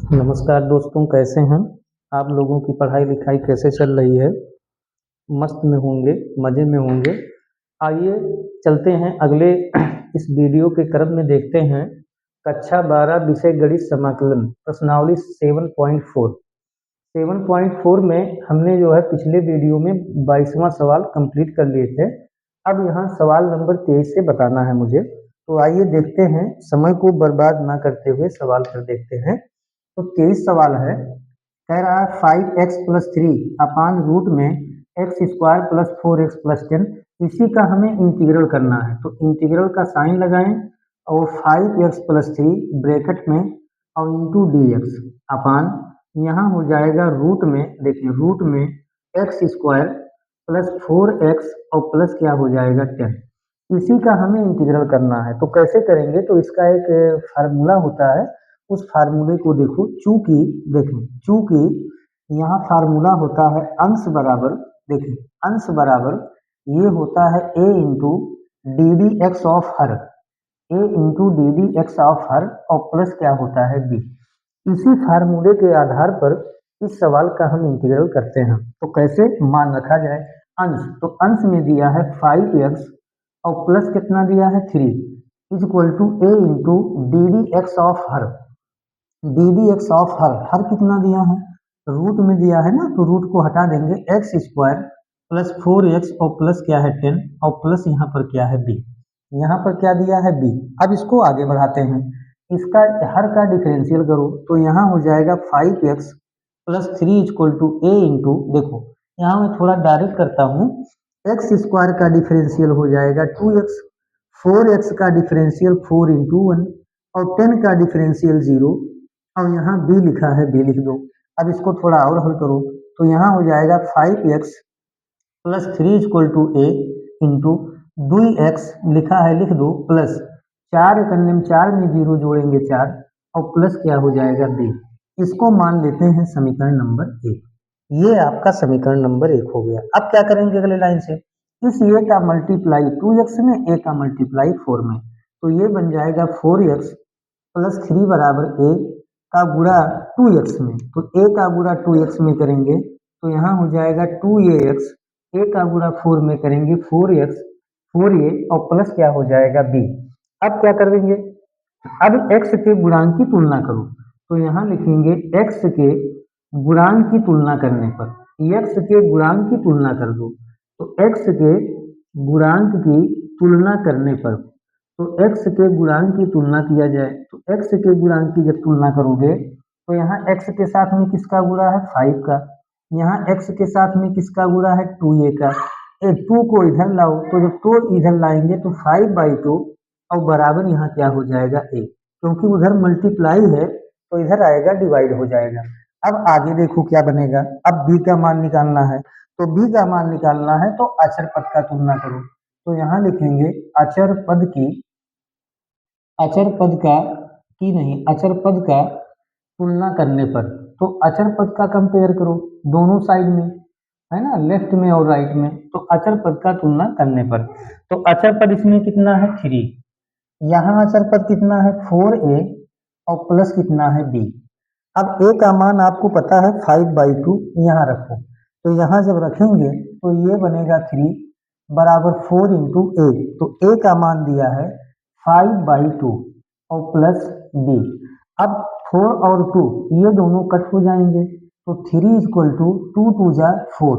नमस्कार दोस्तों, कैसे हैं आप? लोगों की पढ़ाई लिखाई कैसे चल रही है? मस्त में होंगे, मज़े में होंगे। आइए चलते हैं अगले इस वीडियो के क्रम में। देखते हैं कक्षा 12 विषय गणित समाकलन प्रश्नावली 7.4। 7.4 में हमने जो है पिछले वीडियो में 22वां सवाल कंप्लीट कर लिए थे। अब यहाँ सवाल नंबर 23 से बताना है मुझे। तो आइए देखते हैं, समय को बर्बाद ना करते हुए सवाल कर देखते हैं। तो 23 सवाल है, कह रहा है 5x+3 अपान रूट में X square plus 4x plus 10। इसी का हमें इंटीग्रल करना है। तो इंटीग्रल का साइन लगाएं और 5x+3 ब्रैकेट में और इंटू dx अपान यहाँ हो जाएगा रूट में, देखिए रूट में एक्स स्क्वायर प्लस 4x और प्लस क्या हो जाएगा 10। इसी का हमें इंटीग्रल करना है। तो कैसे करेंगे? तो इसका एक फार्मूला होता है, उस फार्मूले को देखो। चूंकि देखें, चूंकि यहाँ फार्मूला होता है अंश बराबर, देखिए अंश बराबर ये होता है a into D D X of her, a into D D X of हर और प्लस क्या होता है b। इसी फार्मूले के आधार पर इस सवाल का हम इंटीग्रल करते हैं। तो कैसे मान रखा जाए? अंश, तो अंश में दिया है 5x और प्लस कितना दिया है 3 is equal to a into D D X of हर। डी डी एक्स ऑफ हर, हर कितना दिया है? रूट में दिया है ना, तो रूट को हटा देंगे। एक्स स्क्वायर प्लस 4x और प्लस क्या है 10 और प्लस यहाँ पर क्या है b। यहाँ पर क्या दिया है b। अब इसको आगे बढ़ाते हैं, इसका हर का डिफरेंशियल करो तो यहाँ हो जाएगा 5x plus 3 equal to a into, देखो यहाँ मैं थोड़ा डायरेक्ट करता हूँ। एक्स स्क्वायर का डिफरेंशियल हो जाएगा 2x, 4x का डिफरेंशियल 4 इंटू 1 और 10 का डिफरेंशियल 0 और यहाँ b लिखा है, b लिख दो। अब इसको थोड़ा और हल करो तो यहाँ हो जाएगा 5x plus 3 equal to a into 2x लिखा है, लिख दो, प्लस 4 करने में 4 में 0 जोड़ेंगे 4 और प्लस क्या हो जाएगा b। इसको मान लेते हैं समीकरण नंबर 1। ये आपका समीकरण नंबर 1 हो गया। अब क्या करेंगे अगले लाइन से? इस a का मल्टीप्लाई 2x में, a का मल्टीप्लाई 4 में, तो ये बन जाएगा 4x प्लस 3 बराबर a का गुणा 2x में। तो a का गुणा 2x में करेंगे तो यहाँ हो जाएगा 2ax, a का गुणा 4 में करेंगे 4x 4a और प्लस क्या हो जाएगा b। अब क्या करेंगे? अब x के गुणांक की तुलना करो तो यहाँ लिखेंगे x के गुणांक की तुलना करने पर, x के गुणांक की तुलना कर दो तो x के गुणांक की तुलना करने पर, तो x के गुणांक की तुलना किया जाए तो x के गुणांक की जब तुलना करोगे तो यहाँ x के साथ में किसका गुणा है 5 का, यहाँ x के साथ में किसका गुणा है 2a का। 2 को इधर लाओ तो जब 2 इधर लाएंगे तो 5/2 और बराबर यहाँ क्या हो जाएगा a, क्योंकि उधर मल्टीप्लाई है तो इधर आएगा डिवाइड हो जाएगा। अब आगे देखो क्या बनेगा। अब b का मान निकालना है, तो b का मान निकालना है तो अचर पद का तुलना करो। तो यहाँ लिखेंगे अचर पद की, अचर पद का की नहीं, अचर पद का तुलना करने पर, तो अचर पद का कंपेयर करो दोनों साइड में, है ना, लेफ्ट में और राइट में। तो अचर पद का तुलना करने पर, तो अचर पद इसमें कितना है 3, यहाँ अचर पद कितना है 4a और प्लस कितना है b। अब a का मान आपको पता है 5/2, यहाँ रखो तो यहाँ जब रखेंगे तो ये बनेगा 3 बराबर 4 इंटू a। तो a का मान दिया है 5/2 और प्लस b। अब 4 और 2 ये दोनों कट हो जाएंगे तो 3 इक्वल टू 2 2 जा 4,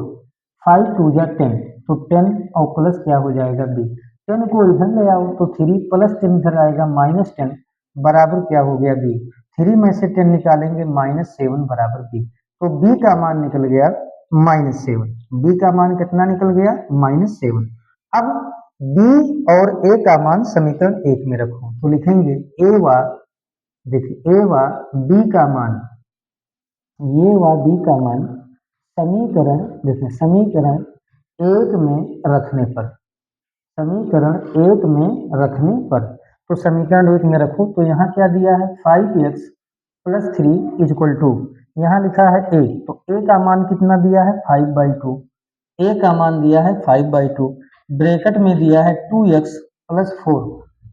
5 2 जा 10, तो 10 और प्लस क्या हो जाएगा b। 10 को इधर ले आओ तो 3 प्लस 10 इधर आएगा -10 बराबर क्या हो गया b। 3 में से 10 निकालेंगे -7 बराबर b। तो b का मान निकल गया -7। b का मान कितना निकल गया? -7। अब b और a का मान समीकरण 1 में रखो तो लिखेंगे a व, देखिए a व b का मान, ये व b का मान समीकरण, देखिए समीकरण 1 में रखने पर, समीकरण 1 में रखने पर, तो समीकरण 1 में रखो तो यहाँ क्या दिया है 5x प्लस 3 इक्वल टू, यहाँ लिखा है a, तो a का मान कितना दिया है 5/2, a का मान दिया है 5/2, ब्रैकेट में दिया है 2x प्लस 4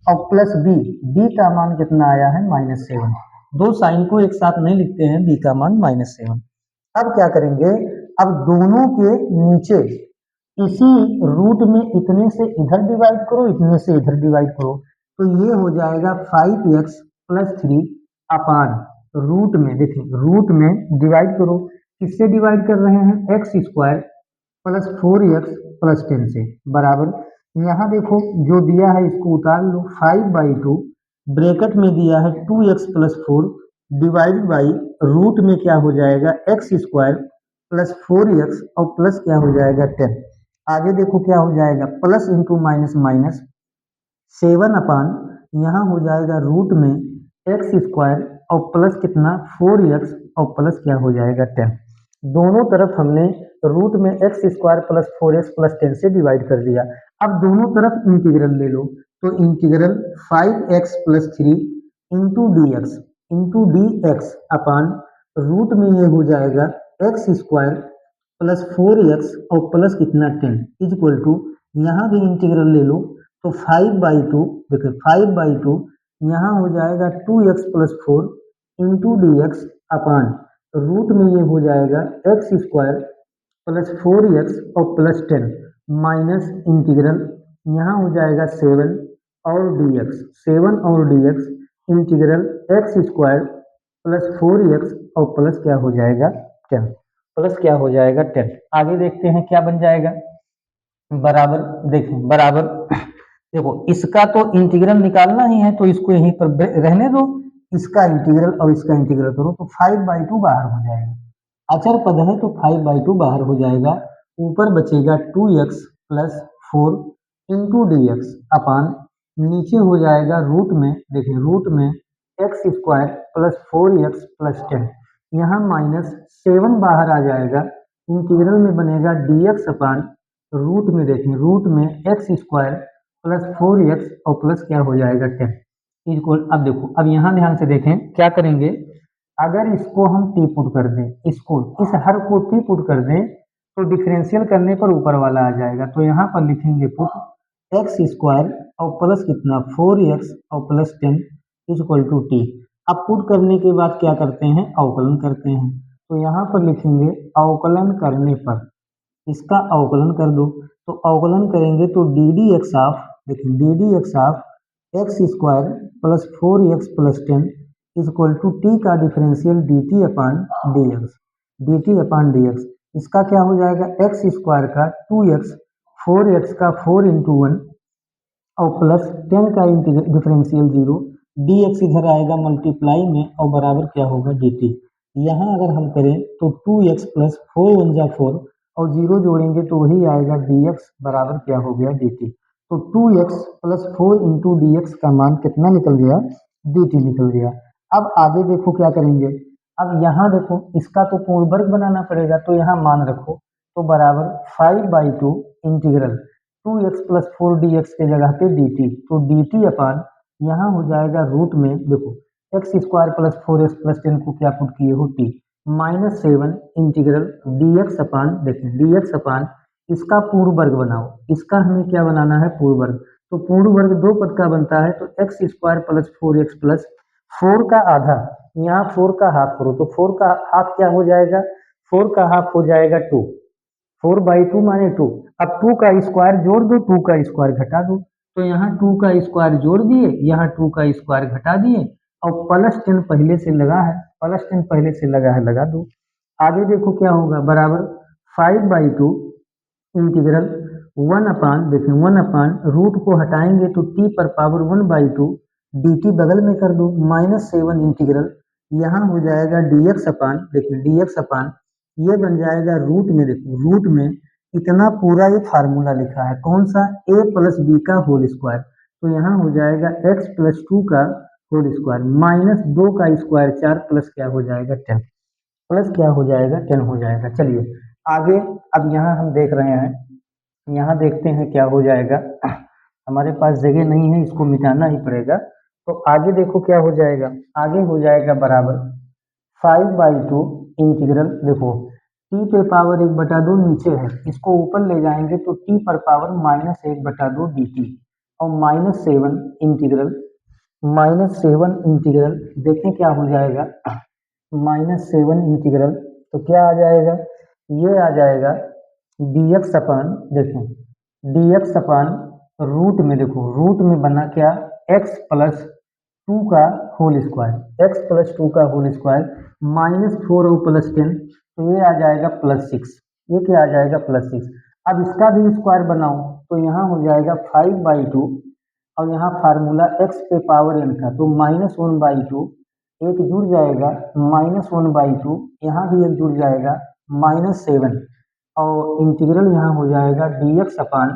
और प्लस b, b का मान कितना आया है -7। दो साइन को एक साथ नहीं लिखते हैं, b का मान -7। अब क्या करेंगे, अब दोनों के नीचे इसी रूट में इतने से इधर डिवाइड करो, इतने से इधर डिवाइड करो, तो ये हो जाएगा 5x + 3 अपान रूट में, देखिए रूट में डिवाइड करो, किससे डिवाइड कर रहे हैं, x² + 4x + 10 से, बराबर यहाँ देखो जो दिया है इसको उतार लो, 5/2 ब्रैकेट में दिया है 2x + 4 डिवाइड बाई रूट में क्या हो जाएगा x² + 4x और प्लस क्या हो जाएगा 10। आगे देखो क्या हो जाएगा, प्लस इंटू माइनस माइनस 7 अपान यहाँ हो जाएगा रूट में x² और प्लस कितना 4x और प्लस क्या हो जाएगा 10। दोनों तरफ हमने रूट में x² + 4x + 10 से डिवाइड कर दिया। अब दोनों तरफ इंटीग्रल ले लो, तो integral 5x + 3 into dx upon root में ये हो जाएगा x² + 4x और प्लस कितना 10 इक्वल टू, यहाँ भी इंटीग्रल ले लो, तो 5/2, देखिए 5/2 यहाँ हो जाएगा 2x + 4 into dx upon root में ये हो जाएगा x² + 4x और प्लस 10 माइनस इंटीग्रल यहाँ हो जाएगा 7 और dx इंटीग्रल x² + 4x और प्लस क्या हो जाएगा 10, प्लस क्या हो जाएगा 10। आगे देखते हैं क्या बन जाएगा, बराबर, देखें बराबर, देखो इसका तो इंटीग्रल निकालना ही है तो इसको यहीं पर रहने दो, इसका इंटीग्रल और इसका इंटीग्रल करो तो 5/2 बाहर हो जाएगा, अचर पद है तो 5/2 बाहर हो जाएगा, ऊपर बचेगा 2x + 4 इंटू dx अपान नीचे हो जाएगा रूट में, देखिए रूट में x² + 4x + 10, यहाँ -7 बाहर आ जाएगा, इंटीग्रल में बनेगा dx अपान रूट में, देखें रूट में x² + 4x और प्लस क्या हो जाएगा 10 इक्वल। अब देखो, अब यहाँ ध्यान से देखें क्या करेंगे, अगर इसको हम टी पुट कर दें, इसको इस हर को टी पुट कर दें तो डिफरेंशियल करने पर ऊपर वाला आ जाएगा, तो यहाँ पर लिखेंगे पुट x² और प्लस कितना 4x और प्लस 10 इक्वल टू टी। अब पुट करने के बाद क्या करते हैं, अवकलन करते हैं, तो यहाँ पर लिखेंगे अवकलन करने पर, इसका अवकलन कर दो, तो अवकलन करेंगे तो डी डी एक्स ऑफ, देखिए D D X of x² + 4x + 10 equal to T का डिफरेंशियल dt अपान dx, इसका क्या हो जाएगा x² का 2x, 4x का 4 × 1 और प्लस 10 का डिफरेंशियल 0, dx इधर आएगा मल्टीप्लाई में और बराबर क्या होगा dt। यहाँ अगर हम करें तो 2x + 4 × 1 = 4 और 0 जोड़ेंगे तो वही आएगा dx बराबर क्या हो गया dt, तो 2x + 4 × dx का मान कितना निकल गया, dt निकल गया। अब आगे देखो क्या करेंगे, अब यहाँ देखो इसका तो पूर्ण वर्ग बनाना पड़ेगा, तो यहाँ मान रखो, तो बराबर 5/2 इंटीग्रल 2x + 4 dx के जगह पे dt, तो dt अपान यहाँ हो जाएगा रूट में, देखो x² + 4x + 10 को क्या पुट किए हो t, -7 इंटीग्रल dx अपान, देखिए dx अपान इसका पूर्ण वर्ग बनाओ, इसका हमें क्या बनाना है पूर्ण वर्ग, तो पूर्ण वर्ग दो पद का बनता है, तो x² + 4x + 4 का आधा, यहाँ 4 का हाफ करो, तो 4 का हाफ क्या हो जाएगा, 4 का हाफ हो जाएगा 2, 4/2 माने 2, अब 2 का स्क्वायर जोड़ दो, 2 का स्क्वायर घटा दो, तो यहाँ 2 का स्क्वायर जोड़ दिए, यहाँ 2 का स्क्वायर घटा दिए और प्लस 10 पहले से लगा है, प्लस 10 पहले से लगा है, लगा दो। आगे देखो क्या होगा, बराबर 5/2 इंटीग्रल 1 अपान, देखिए 1 अपान रूट को हटाएंगे तो t पर पावर 1/2 dt बगल में कर दो, -7 इंटीग्रल यहाँ हो जाएगा dx अपान, देखिए dx अपान ये बन जाएगा रूट में, देखो रूट में इतना पूरा ये फार्मूला लिखा है, कौन सा, a + b का होल स्क्वायर, तो यहाँ हो जाएगा x + 2 का होल स्क्वायर -2 का स्क्वायर 4 प्लस क्या हो जाएगा 10, प्लस क्या हो जाएगा 10 हो जाएगा। चलिए आगे, अब यहाँ हम देख रहे हैं, यहाँ देखते हैं क्या हो जाएगा, हमारे पास जगह नहीं है, इसको मिटाना ही पड़ेगा, तो आगे देखो क्या हो जाएगा, आगे हो जाएगा बराबर 5/2 इंटीग्रल, देखो t पे पावर 1/2 नीचे है, इसको ऊपर ले जाएंगे तो t पर पावर -1/2 dt और -7 इंटीग्रल -7 इंटीग्रल, देखें क्या हो जाएगा, -7 इंटीग्रल, तो क्या आ जाएगा, ये आ जाएगा dx अपन, देखें dx अपन रूट में, देखो रूट में बना क्या, x प्लस 2 का होल स्क्वायर, x प्लस 2 का होल स्क्वायर -4 और +10, तो ये आ जाएगा +6, ये क्या आ जाएगा +6। अब इसका भी स्क्वायर बनाओ तो यहाँ हो जाएगा 5/2, और यहाँ फार्मूला x पे पावर n का, तो -1/2, एक जुड़ जाएगा -1/2, यहाँ भी एक जुड़ जाएगा -7, और इंटीग्रल यहाँ हो जाएगा dx अपान,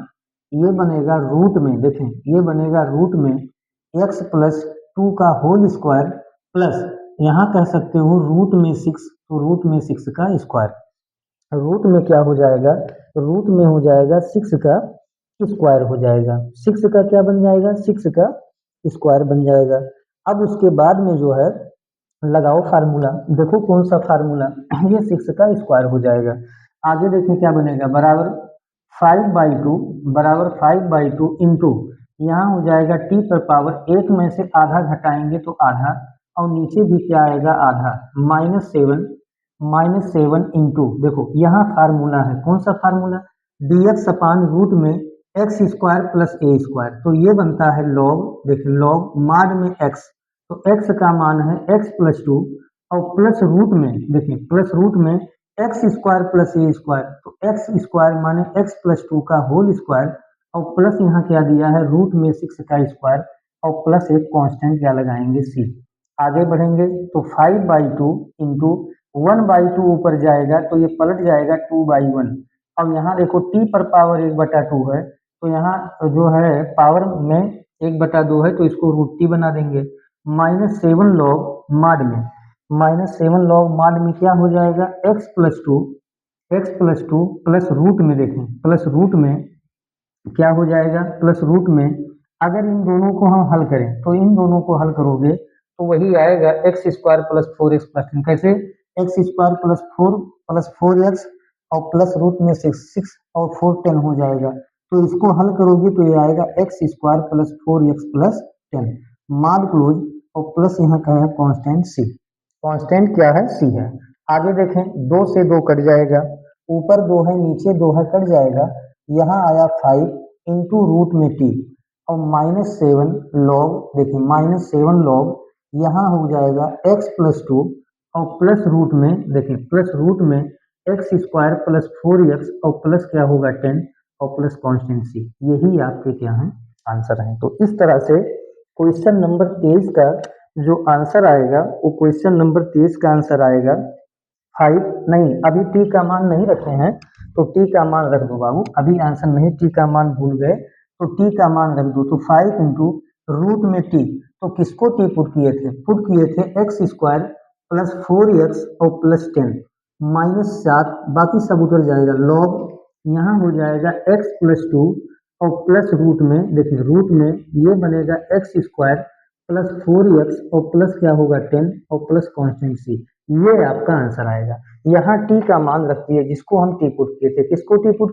ये बनेगा रूट में, देखें ये बनेगा रूट में x प्लस 2 का होल स्क्वायर प्लस, यहाँ कह सकते हो रूट में 6, तो रूट में 6 का स्क्वायर, रूट में क्या हो जाएगा, रूट में हो जाएगा 6 का स्क्वायर हो जाएगा, 6 का क्या बन जाएगा, 6 का स्क्वायर बन जाएगा। अब उसके बाद में जो है लगाओ फार्मूला, देखो कौन सा फार्मूला, ये 6 का स्क्वायर हो जाएगा। आगे देखें क्या बनेगा, बराबर 5/2, बराबर 5/2 इंटू, यहाँ हो जाएगा t पर पावर 1 में से आधा घटाएंगे तो आधा, और नीचे भी क्या आएगा, आधा, -7 इंटू, देखो यहाँ फार्मूला है, कौन सा फार्मूला, dx अपान रूट में एक्स स्क्वायर प्लस ए स्क्वायर, तो ये बनता है लॉग, देखिए लॉग माड में x, तो x का मान है x प्लस 2, और प्लस रूट में, देखिए प्लस रूट में एक्स स्क्वायर प्लस ए स्क्वायर, तो एक्स स्क्वायर माने x प्लस 2 का होल स्क्वायर, और प्लस यहाँ क्या दिया है, रूट में 6 का स्क्वायर, और प्लस एक कांस्टेंट क्या लगाएंगे, c। आगे बढ़ेंगे तो 5/2 इंटू 1/2 ऊपर जाएगा तो ये पलट जाएगा 2/1, अब यहाँ देखो t पर पावर 1/2 है, तो यहाँ जो है पावर में 1/2 है, तो इसको √t बना देंगे, -7 लॉग माड में, -7 लॉग माड में क्या हो जाएगा, x प्लस 2 प्लस रूट में, देखें प्लस रूट में क्या हो जाएगा, प्लस रूट में, अगर इन दोनों को हम हल करें तो इन दोनों को हल करोगे तो वही आएगा x square plus 4x plus 10, कैसे, x स्क्वायर प्लस 4x और प्लस रूट में 6 और 4 10 हो जाएगा, तो इसको हल करोगे तो ये आएगा x square plus 4x plus 10, माड क्लोज, और प्लस यहाँ का है कांस्टेंट c, कांस्टेंट क्या है, c है। आगे देखें 2 से 2 कट जाएगा, ऊपर 2 है नीचे 2 है, कट जाएगा, यहाँ आया 5 इंटू रूट में t, और -7 लॉग, देखिए -7 लॉग, यहाँ हो जाएगा x प्लस 2, और प्लस रूट में, देखिए प्लस रूट में एक्स स्क्वायर प्लस 4x, और प्लस क्या होगा 10, और प्लस कांस्टेंट c, यही आपके क्या है आंसर है। तो इस तरह से क्वेश्चन नंबर 23 का जो आंसर आएगा, वो क्वेश्चन नंबर 23 का आंसर आएगा 5, नहीं अभी t का मान नहीं रखे हैं, तो t का मान रख दो बाबू, अभी आंसर नहीं, t का मान भूल गए, तो t का मान रख दो, तो 5 इंटू रूट में t, तो किसको t पुट किए थे एक्स स्क्वायर प्लस 4x और प्लस 10 -7, बाकी सब उतर जाएगा, लॉग यहाँ हो जाएगा x प्लस 2 और प्लस रूट में, देखिए रूट में ये बनेगा एक्स स्क्वायर प्लस 4x और प्लस क्या होगा 10 और प्लस कांस्टेंट c, ये आपका आंसर आएगा। यहाँ t का मान रख दिए, जिसको हम t पुट किए थे, किसको t पुट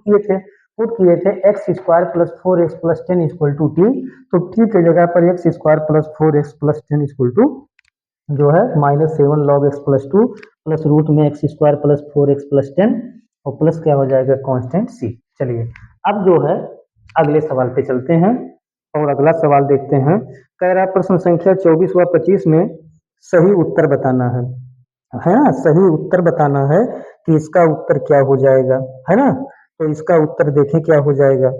किए थे X square plus 4x plus 10 equal to T, तो t के जगह पर X square plus 4x plus 10 equal to जो है -7 log x plus 2 plus root में X square plus 4x plus 10 और प्लस क्या हो जाएगा कांस्टेंट c। चलिए अब जो है अगले सवाल पे चलते हैं और अगला सवाल देखते हैं। कह रहा प्रश्न संख्या 24 व 25 में सही उत्तर बताना है ना, सही उत्तर बताना है कि इसका उत्तर क्या हो जाएगा, है ना। तो इसका उत्तर देखें क्या हो जाएगा,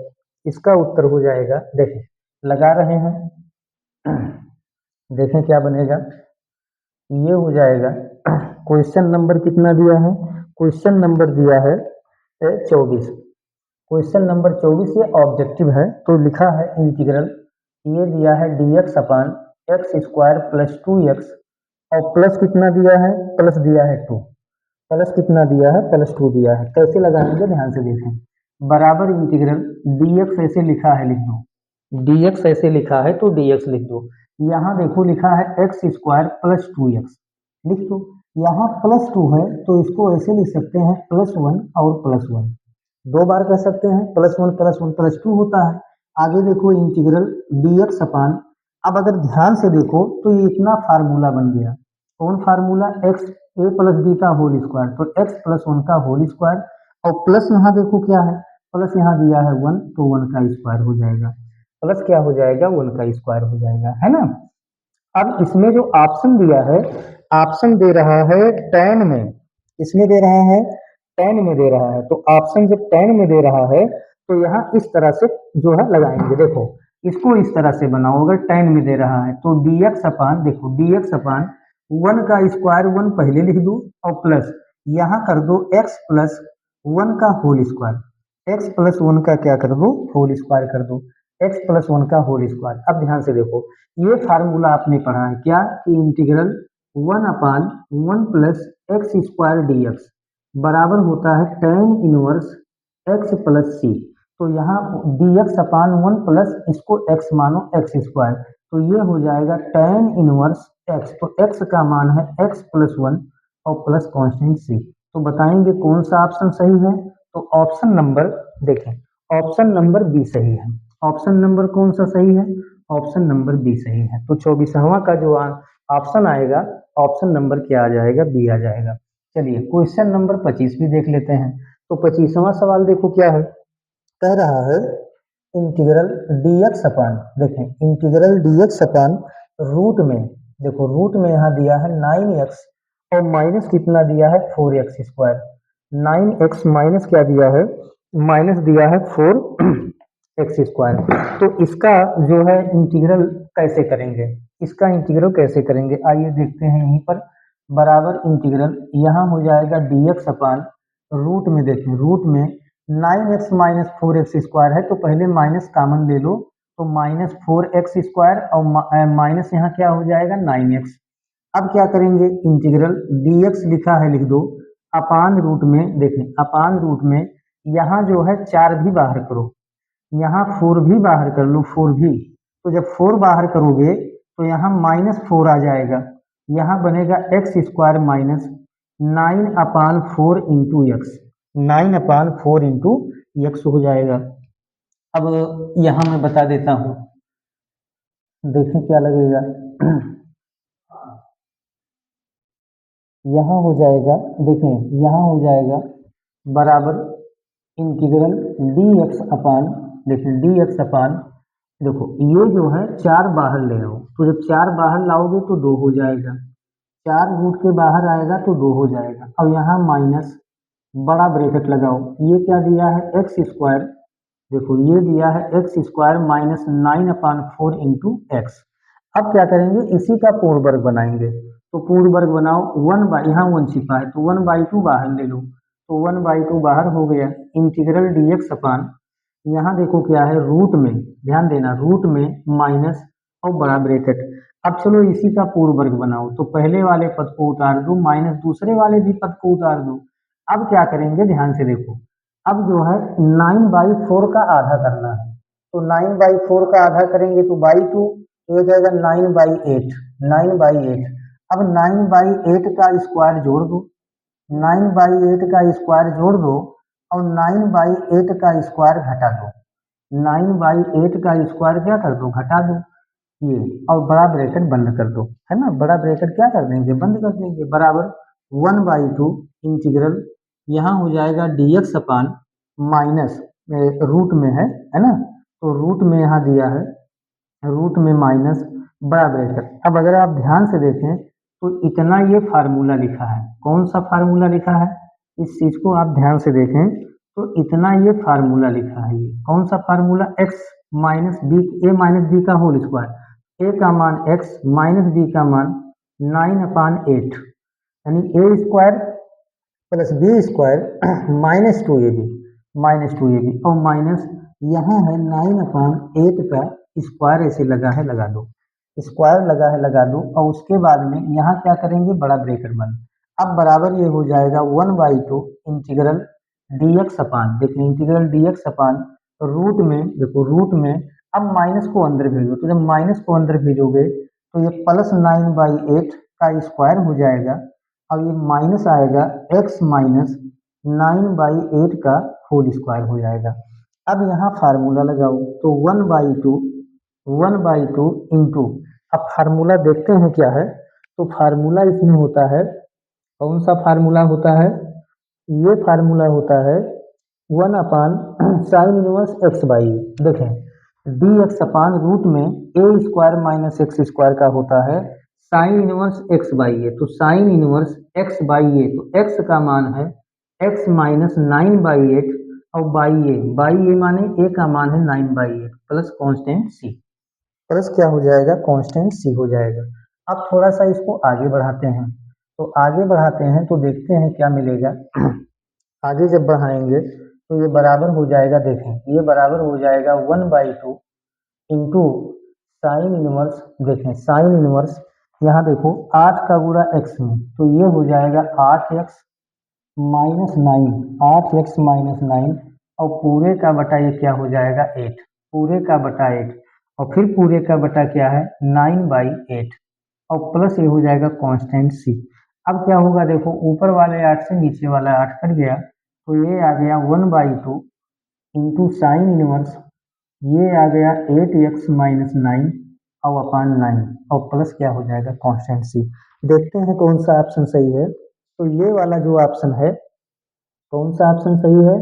इसका उत्तर हो जाएगा, देखें लगा रहे हैं, देखें क्या बनेगा, ये हो जाएगा क्वेश्चन नंबर कितना दिया है, क्वेश्चन नंबर दिया है 24, क्वेश्चन नंबर 24 ये ऑब्जेक्टिव है, तो लिखा है इंटीग्रल, ये दिया है dx अपान एक्स स्क्वायर प्लस 2x और प्लस कितना दिया है, प्लस दिया है 2, प्लस कितना दिया है, प्लस 2 दिया है। कैसे लगाएंगे ध्यान से देखें, बराबर इंटीग्रल dx ऐसे लिखा है, लिख दो, dx ऐसे लिखा है तो dx लिख दो, यहाँ देखो लिखा है एक्स स्क्वायर प्लस 2x, लिख दो, यहाँ प्लस 2 है तो इसको ऐसे लिख सकते हैं +1 और +1, दो बार कर सकते हैं, +1 +1 +2 होता है। आगे देखो इंटीग्रल dx अपान, अब अगर ध्यान से देखो तो ये इतना फार्मूला बन गया। कौन फार्मूला? एक्स ए प्लस बी का होल स्क्वायर, तो एक्स प्लस वन का होल स्क्वायर, और प्लस यहाँ देखो क्या है, प्लस यहाँ दिया है वन, तो वन का स्क्वायर हो जाएगा। प्लस क्या हो जाएगा? वन का स्क्वायर हो जाएगा, है ना। अब इसमें जो ऑप्शन दिया है, ऑप्शन दे रहा है tan में, इसमें दे रहा है tan में दे रहा है, तो ऑप्शन जब tan में दे रहा है तो यहाँ इस तरह से जो है लगाएंगे। देखो इसको इस तरह से बनाओ, अगर tan में दे रहा है तो dx अपान, देखो dx अपान वन का स्क्वायर, वन पहले लिख दो, और प्लस यहाँ कर दो x प्लस वन का whole square, x plus one का क्या कर दो? होल स्क्वायर कर दो, x प्लस वन का होल स्क्वायर। अब ध्यान से देखो, ये फार्मूला आपने पढ़ा है क्या, कि integral one upon one plus x square D x बराबर होता है tan इनवर्स x प्लस सी। तो यहाँ D x upon one plus इसको x मानो एक्स स्क्वायर, तो ये हो जाएगा tan इनवर्स x, तो x का मान है x प्लस वन और प्लस कॉन्स्टेंट सी। तो बताएंगे कौन सा ऑप्शन सही है, तो ऑप्शन नंबर देखें, ऑप्शन नंबर बी सही है। ऑप्शन नंबर कौन सा सही है? ऑप्शन नंबर बी सही है। तो 24वां का जो ऑप्शन आएगा, ऑप्शन नंबर क्या आ जाएगा? बी आ जाएगा। चलिए क्वेश्चन नंबर 25 भी देख लेते हैं। तो 25वां सवाल देखो क्या है, कह रहा है इंटीग्रल dx अपान, देखें इंटीग्रल dx अपान रूट में, देखो रूट में यहाँ दिया है 9x और माइनस कितना दिया है? 4x square. 9x माइनस क्या दिया है? माइनस दिया है 4x स्क्वायर। तो इसका जो है इंटीग्रल कैसे करेंगे, इसका इंटीग्रल कैसे करेंगे, आइए देखते हैं। यहीं पर बराबर इंटीग्रल यहाँ हो जाएगा dx अपान रूट में, देखें रूट में 9x माइनस 4x स्क्वायर है, तो पहले माइनस कॉमन ले लो, तो माइनस 4x स्क्वायर और माइनस यहाँ क्या हो जाएगा? 9x। अब क्या करेंगे, इंटीग्रल dx लिखा है लिख दो, अपान रूट में, देखें अपान रूट में यहाँ जो है 4 भी बाहर करो, यहाँ 4 भी बाहर कर लो, 4 भी, तो जब 4 बाहर करोगे तो यहाँ माइनस 4 आ जाएगा, यहाँ बनेगा x square minus 9/4 into x, 9/4 into x हो जाएगा। अब यहाँ मैं बता देता हूँ, देखें क्या लगेगा। यहाँ हो जाएगा, देखें यहाँ हो जाएगा बराबर इंटीग्रल dx अपान, देखें dx अपान, देखो ये जो है 4 बाहर ले आओ, तो जब 4 बाहर लाओगे तो 2 हो जाएगा, 4 रूट के बाहर आएगा तो 2 हो जाएगा। अब यहाँ माइनस बड़ा ब्रैकेट लगाओ, ये क्या दिया है? एक्स स्क्वायर, देखो ये दिया है x square minus 9/4 into x. अब क्या करेंगे, इसी का पूर्ण वर्ग बनाएंगे, तो पूर्ण वर्ग बनाओ, वन बाई, यहाँ वन छिपा है तो 1/2 बाहर ले लो, तो 1/2 बाहर हो गया। इंटीग्रल dx अपान, यहाँ देखो क्या है रूट में, ध्यान देना रूट में माइनस और बड़ा ब्रैकेट। अब चलो इसी का पूर्ण वर्ग बनाओ, तो पहले वाले पद को उतार दो, माइनस दूसरे वाले भी पद को उतार दो। अब क्या करेंगे, ध्यान से देखो, अब जो है 9/4 का आधा करना है, तो 9/4 का आधा करेंगे तो बाई 2, तो हो जाएगा 9/8, 9/8। अब 9/8 का स्क्वायर जोड़ दो, 9/8 का स्क्वायर जोड़ दो और 9/8 का स्क्वायर घटा दो, 9/8 का स्क्वायर क्या कर दो? घटा दो ये, और बड़ा ब्रैकेट बंद कर दो, है ना, बड़ा ब्रैकेट क्या कर देंगे? बंद कर देंगे, बराबर 1/2 इंटीग्रल यहाँ हो जाएगा dx अपान माइनस रूट में है ना, तो रूट में यहाँ दिया है, रूट में माइनस बड़ा ब्रैकेट। अब अगर आप ध्यान से देखें तो इतना ये फार्मूला लिखा है, कौन सा फार्मूला लिखा है, इस चीज को आप ध्यान से देखें तो इतना ये फार्मूला लिखा है, ये कौन सा formula? x minus B, A minus B का होल स्क्वायर, ए का मान x माइनस बी का मान 9/8, यानी A square plus B square minus 2ab, minus 2ab, और माइनस यहाँ है 9/8 का स्क्वायर ऐसे लगा है, लगा दो, स्क्वायर लगा है लगा दो, और उसके बाद में यहाँ क्या करेंगे? बड़ा ब्रैकेट बंद। अब बराबर ये हो जाएगा 1/2 इंटीग्रल dx अपान, देखिए इंटीग्रल dx अपान रूट में, देखो रूट में, अब माइनस को अंदर भेजो, तो जब माइनस को अंदर भेजोगे तो ये प्लस 9/8 का स्क्वायर हो जाएगा, अब ये माइनस आएगा x माइनस 9/8 का होल स्क्वायर हो जाएगा। अब यहाँ फार्मूला लगाओ, तो 1/2 1/2 इंटू, अब फार्मूला देखते हैं क्या है। तो फार्मूला इसमें होता है, कौन सा फार्मूला होता है, ये फार्मूला होता है 1/sin इनवर्स एक्स बाई ए। देखें डी एक्स अपान रूट में ए स्क्वायर माइनस एक्स स्क्वायर का होता है साइन इनवर्स एक्स बाई ए। तो साइन इनवर्स एक्स बाई ए, तो एक्स का मान है एक्स माइनस 9/8 और बाई ए माने ए का मान है 9/8 प्लस कांस्टेंट सी, प्लस क्या हो जाएगा, कांस्टेंट सी हो जाएगा। अब थोड़ा सा इसको आगे बढ़ाते हैं, तो आगे बढ़ाते हैं तो देखते हैं क्या मिलेगा। आगे जब बढ़ाएंगे तो ये बराबर हो जाएगा, देखें ये बराबर हो जाएगा 1/2 इंटू साइन इनवर्स, देखें साइन इनवर्स यहाँ देखो 8 का गुणा एक्स में, तो ये हो जाएगा 8x माइनस 9, 8x माइनस 9 और पूरे का बटा ये क्या हो जाएगा 8, पूरे का बटा 8 और फिर पूरे का बटा क्या है 9/8 और प्लस ये हो जाएगा कांस्टेंट सी। अब क्या होगा देखो ऊपर वाले 8 से नीचे वाला 8 कट गया, तो ये आ गया 1/2 इंटू साइन इनवर्स, ये आ गया 8x माइनस 9 और अपान 9 और प्लस क्या हो जाएगा कांस्टेंट सी। देखते हैं कौन सा ऑप्शन सही है। तो ये वाला जो ऑप्शन है, कौन सा ऑप्शन सही है,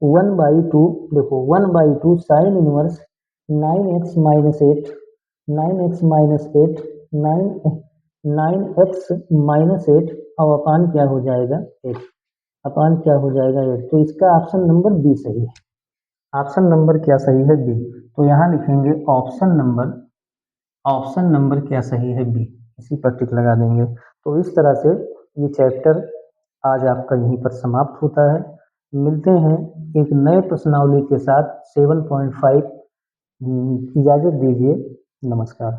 1/2, देखो 1/2 sine inverse 9x minus 8, 9x minus 8, 9x minus 8 और अपान क्या हो जाएगा 8, अपान क्या हो जाएगा 8। तो इसका ऑप्शन नंबर बी सही है। ऑप्शन नंबर क्या सही है, बी। तो यहाँ लिखेंगे ऑप्शन नंबर क्या सही है, बी, इसी पर टिक लगा देंगे। तो इस तरह से ये चैप्टर आज आपका यहीं पर समाप्त होता है। मिलते हैं एक नए प्रश्नावली के साथ 7.5। इजाज़त दीजिए, नमस्कार।